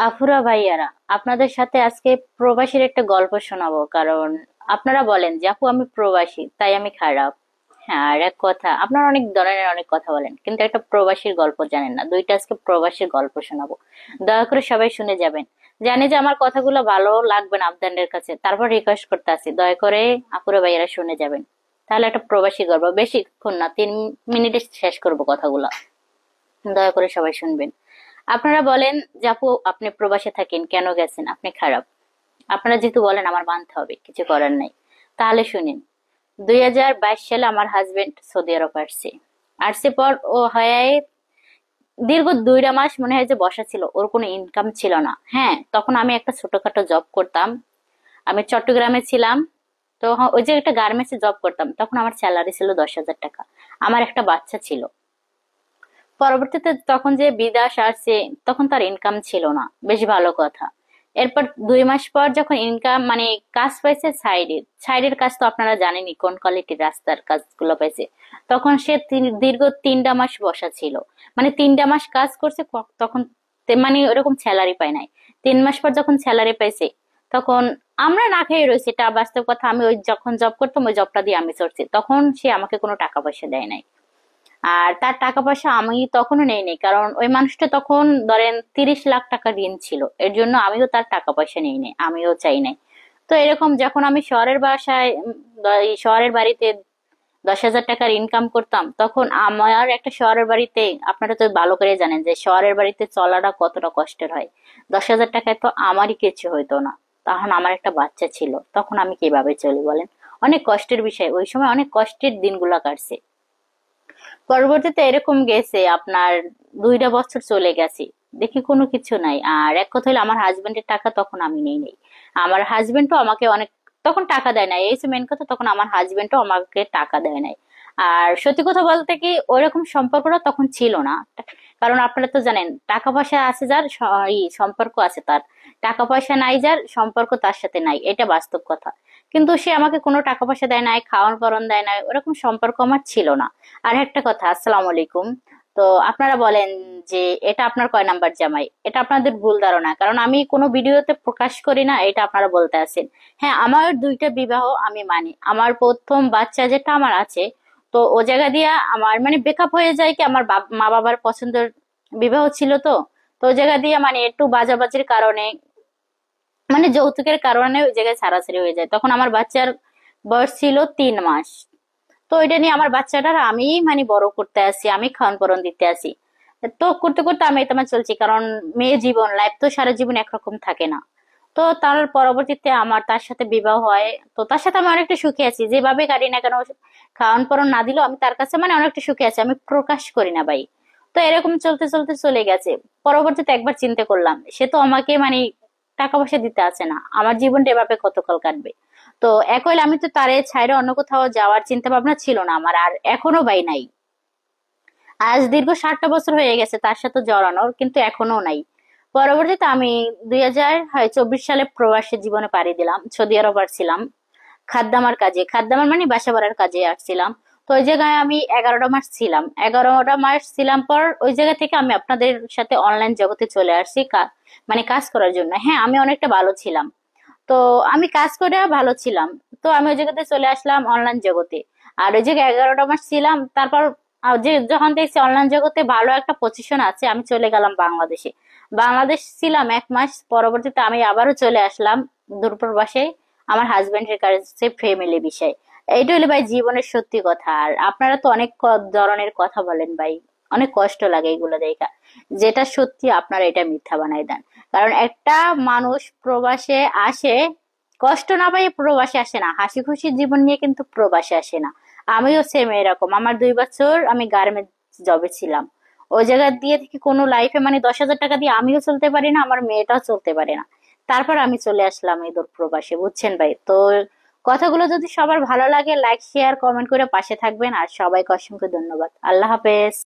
আফুরা ভাইয়ারা, আপনাদের সাথে আজকে প্রবাসীর একটা গল্প শোনাবো। কারণ আপনারা বলেন যে আপু আমি প্রবাসী তাই আমি খারাপ। হ্যাঁ, আর এক কথা, আপনারা অনেক ধরনের অনেক কথা বলেন কিন্তু একটা প্রবাসীর গল্প জানেন না। দুইটা আজকে প্রবাসীর গল্প শোনাবো, দয়া করে সবাই শুনে যাবেন। জানি যে আমার কথাগুলো ভালো লাগবে না আপনাদের কাছে, তারপর রিকোয়েস্ট করতে আছি, দয়া করে আপুরা ভাইয়ারা শুনে যাবেন। তাহলে একটা প্রবাসী গল্প, বেশিক্ষণ না, 3 মিনিটে শেষ করবো কথাগুলো। দয়া করে সবাই শুনবেন। আপনারা বলেন যে আপু আপনি প্রবাসে থাকেন, কেন গেছেন, আপনি খারাপ। আপনারা যেহেতু বলেন আমার মানতে হবে, কিছু করার নাই। তাহলে শুনেন, 2022 সালে আমার হাজবেন্ড সৌদি আরব আসছে। আসছে পর ও হয় দীর্ঘ 2টা মাস মনে হয় যে বসা ছিল, ওর কোনো ইনকাম ছিল না। হ্যাঁ, তখন আমি একটা ছোটখাটো জব করতাম, আমি চট্টগ্রামে ছিলাম। তো ওই যে একটা গার্মেন্টসে জব করতাম, তখন আমার স্যালারি ছিল 10,000 টাকা। আমার একটা বাচ্চা ছিল। পরবর্তীতে তখন যে বিদেশ আসছে, তখন তার ইনকাম ছিল না, বেশ ভালো কথা। এরপর 2 মাস পর যখন ইনকাম মানে কাজ পাইছে, সাইডের কাজ তো আপনারা জানেনই কোন কোয়ালিটির, রাস্তার কাজগুলো পাইছে। তখন সে দীর্ঘ 3টা মাস বসা ছিল, মানে 3টা মাস কাজ করছে, তখন মানে ওরকম স্যালারি পায় নাই। 3 মাস পর যখন স্যালারি পাইছে, তখন আমরা না খেয়ে রয়েছি, এটা বাস্তব কথা। আমি ওই যখন জব করতাম, ওই জবটা দিয়ে আমি চলছি, তখন সে আমাকে কোনো টাকা পয়সা দেয় নাই। আর তার টাকা পয়সা আমি তখনও নেইনি, কারণ ওই মানুষটা তখন ধরেন 30 লাখ টাকা ঋণ ছিল, এর জন্য আমিও তার টাকা পয়সা নেই নাই, আমিও চাই নাই। তো এরকম যখন আমি শহরের বাসায় এই শহরের বাড়িতে 10,000 টাকার ইনকাম করতাম, তখন আমার একটা শহরের বাড়িতে, আপনারা তো ভালো করে জানেন যে শহরের বাড়িতে চলাটা কতটা কষ্টের হয়। 10,000 টাকায় তো আমারই কিছু হইতো না। তখন আমার একটা বাচ্চা ছিল, তখন আমি কিভাবে চলি বলেন। অনেক কষ্টের বিষয়, ওই সময় অনেক কষ্টের দিনগুলা কাটছে। পরবর্তীতে এরকম গেছে আপনার 2টা বছর চলে গেছে, দেখি কোনো কিছু নাই। আর এক কথা হলো, আমার হাজবেন্ডের টাকা তখন আমি নেই নাই। আমার হাজবেন্ডও আমাকে অনেক তখন টাকা দেয় নাই, এই মেন কথা, তখন আমার হাজবেন্ডও আমাকে টাকা দেয় নাই। আর সত্যি কথা বলতে কি, ওইরকম সম্পর্কটা তখন ছিল না। কারণ আপনারা তো জানেন, টাকা পয়সা আছে যার সম্পর্ক আছে তার, টাকা পয়সা নাই যার সম্পর্ক তার সাথে নাই, এটা বাস্তব কথা। কিন্তু সে আমাকে কোনো টাকা পয়সা দেয় নাই, খাওয়ান পরন দেয় নাই, ওরকম সম্পর্ক আমার ছিল না। আর একটা কথা, আসসালামু আলাইকুম। তো আপনারা বলেন যে এটা আপনার কয় নাম্বার জামাই, এটা আপনাদের ভুল ধারণা, কারণ আমি কোনো ভিডিওতে প্রকাশ করি না, এটা আপনারা বলতে আছেন। হ্যাঁ, আমার 2টা বিবাহ আমি মানি। আমার প্রথম বাচ্চা যেটা আমার আছে, তো ও জায়গা দিয়ে আমার মানে বেকআপ হয়ে যায় কি, আমার মা বাবার পছন্দের বিবাহ ছিল। তো তো ওই জায়গা দিয়ে মানে একটু বাজাবাজির কারণে, মানে যৌতুকের কারণে ওই জায়গায় ছাড়াছাড়ি হয়ে যায়। তখন আমার বাচ্চার বয়স ছিল 3 মাস। তো এটা নিয়ে আমার বাচ্চাটার আমি মানে বড় করতে আসি, আমি খাওয়ান পরন দিতে আসি। তো করতে করতে আমি তোমার চলছি, কারণ মেয়ে জীবন, লাইফ তো সারা জীবন একরকম থাকে না। তো তার পরবর্তীতে আমার তার সাথে বিবাহ হয়। তো তার সাথে আমি অনেকটা সুখী আছি, যেভাবে কাটি না কেন, খাওয়ান পরন না দিলেও আমি তার কাছে মানে অনেকটা সুখী আছি, আমি প্রকাশ করি না ভাই। তো এরকম চলতে চলতে চলে গেছে। পরবর্তীতে একবার চিন্তা করলাম, সে তো আমাকে মানে টাকা পয়সা দিতে আছে না, আমার জীবনটা এভাবে কতকাল কাটবে। তো এক হইলে আমি তো তারে ছাইরে অন্য কোথাও যাওয়ার চিন্তা ভাবনা ছিল না আমার, আর এখনো ভাই নাই। আজ দীর্ঘ 7টা বছর হয়ে গেছে তার সাথে জড়ানোর, কিন্তু এখনো নাই। পরবর্তীতে আমি 2024 সালে প্রবাসী জীবনে পাড়ি দিলাম, সৌদি আরব ছিলাম খাদ্দামার কাজে, খাদ্দামার মানে বাসা বাড়ার কাজে আসছিলাম। তো ওই জায়গায় আমি 11টা মাস ছিলাম। 11টা মাস ছিলাম পর ওই জায়গা থেকে আমি আপনাদের সাথে অনলাইন জগতে চলে আসছি, মানে কাজ করার জন্য। হ্যাঁ, আমি অনেকটা ভালো ছিলাম। তো আমি কাজ করে ভালো ছিলাম। তো আমি ওই জায়গাতে চলে আসলাম অনলাইন জগতে। আর ওই জায়গায় 11টা মাস ছিলাম, তারপর যে যখন দেখছি অনলাইন জগতে ভালো একটা পজিশন আছে, আমি চলে গেলাম বাংলাদেশে। বাংলাদেশ ছিলাম 1 মাস, পরবর্তীতে আমি আবারও চলে আসলাম দূরপ্রবাসে, আমার হাজবেন্ডের কাছে, ফ্যামিলি বিষয়। এইটা হলো ভাই জীবনের সত্যি কথা। আর আপনারা তো অনেক ধরনের কথা বলেন ভাই, অনেক কষ্ট লাগে এগুলো দেখা। যেটা সত্যি আপনারা এটা মিথ্যা বানাই দেন। কারণ একটা মানুষ প্রবাসে আসে, কষ্ট না পাই প্রবাসে আসে না, হাসি খুশি জীবন নিয়ে কিন্তু প্রবাসে আসে না। আমিও সেম এরকম, আমার 2 বছর আমি গার্মেন্টস জবে ছিলাম। ওই জায়গা দিয়ে থেকে কোনো লাইফে মানে 10,000 টাকা দিয়ে আমিও চলতে পারি না, আমার মেয়েটাও চলতে পারে না। তারপর আমি চলে আসলাম এই দূর প্রবাসে, বুঝছেন ভাই। তো কথাগুলো যদি সবার ভালো লাগে, লাইক শেয়ার কমেন্ট করে পাশে থাকবেন। আর সবাইকে অসংখ্য ধন্যবাদ। আল্লাহ হাফেজ।